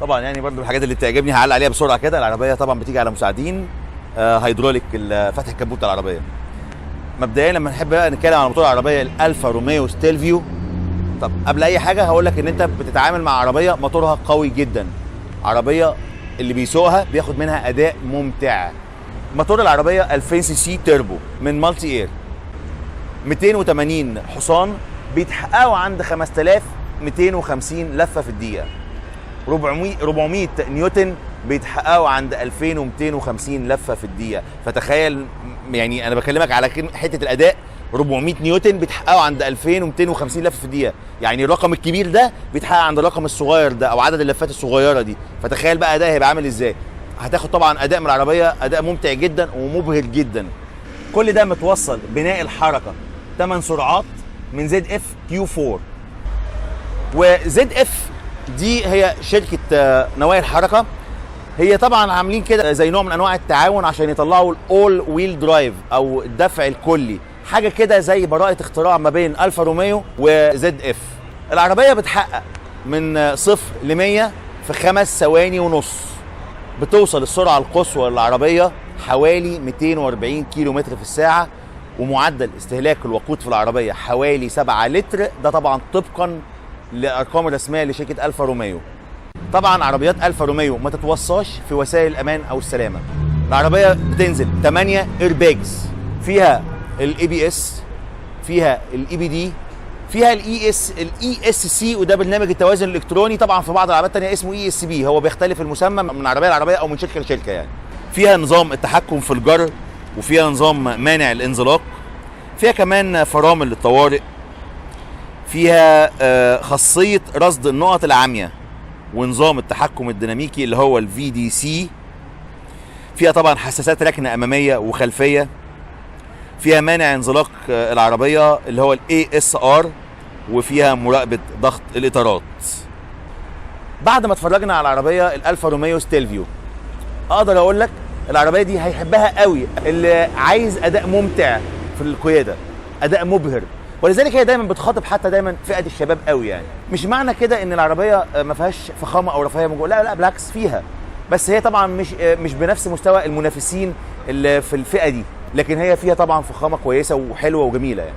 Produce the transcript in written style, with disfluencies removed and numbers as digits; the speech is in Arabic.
طبعا يعني برضو الحاجات اللي بتعجبني هعلق عليها بسرعه كده. العربيه طبعا بتيجي على مساعدين هيدروليك فتح الكبوت بتاع العربيه. مبدئيا لما نحب بقى نتكلم عن موتور العربيه الالفا روميو ستيلفيو، طب قبل اي حاجه هقول لك ان انت بتتعامل مع عربيه موتورها قوي جدا، عربيه اللي بيسوقها بياخد منها اداء ممتع. موتور العربيه 2000 سي سي تيربو من مالتي اير، 280 حصان بيتحققوا عند 5250 لفه في الدقيقه، 400 نيوتن بيتحققوا عند 2250 لفه في الدقيقه. فتخيل يعني انا بكلمك على حته الاداء، 400 نيوتن بيتحققوا عند 2250 لفه في الدقيقه، يعني الرقم الكبير ده بيتحقق عند الرقم الصغير ده او عدد اللفات الصغيره دي. فتخيل بقى اداء هيبقى عامل ازاي. هتاخد طبعا اداء من العربيه اداء ممتع جدا ومبهر جدا. كل ده متوصل بناء الحركه 8 سرعات من زد اف كيو 4. وزد اف دي هي شركه نوايا الحركه، هي طبعا عاملين كده زي نوع من انواع التعاون عشان يطلعوا الاول ويل درايف او الدفع الكلي، حاجه كده زي براءه اختراع ما بين الفا روميو وزد اف. العربيه بتحقق من 0 ل 100 في 5 ثواني ونص، بتوصل السرعه القصوى للعربيه حوالي 240 كيلو متر في الساعه، ومعدل استهلاك الوقود في العربيه حوالي 7 لتر، ده طبعا طبقا لارقام رسميه لشركه الفا روميو. طبعا عربيات الفا روميو ما تتوصاش في وسائل الامان او السلامه. العربيه بتنزل 8 ايرباجز، فيها الاي بي اس، فيها الاي بي دي، فيها الاي اس سي، وده برنامج التوازن الالكتروني. طبعا في بعض العربيات الثانيه اسمه اي اس بي، هو بيختلف المسمى من عربيه لعربيه او من شركه لشركه يعني. فيها نظام التحكم في الجر، وفيها نظام مانع الانزلاق، فيها كمان فرامل للطوارئ، فيها خاصيه رصد النقط العاميه ونظام التحكم الديناميكي اللي هو الفي دي سي، فيها طبعا حساسات ركنه اماميه وخلفيه، فيها مانع انزلاق العربيه اللي هو الاي اس ار، وفيها مراقبه ضغط الاطارات. بعد ما اتفرجنا على العربيه الالفا روميو ستيلفيو، اقدر اقول لك العربيه دي هيحبها قوي اللي عايز اداء ممتع في القياده، اداء مبهر. ولذلك هي دايما بتخاطب حتى دايما فئه الشباب قوي يعني. مش معنى كده ان العربيه ما فيهاش فخامه او رفاهيه من جوه، لا لا بالعكس فيها، بس هي طبعا مش بنفس مستوى المنافسين اللي في الفئه دي، لكن هي فيها طبعا فخامه كويسه وحلوه وجميله يعني.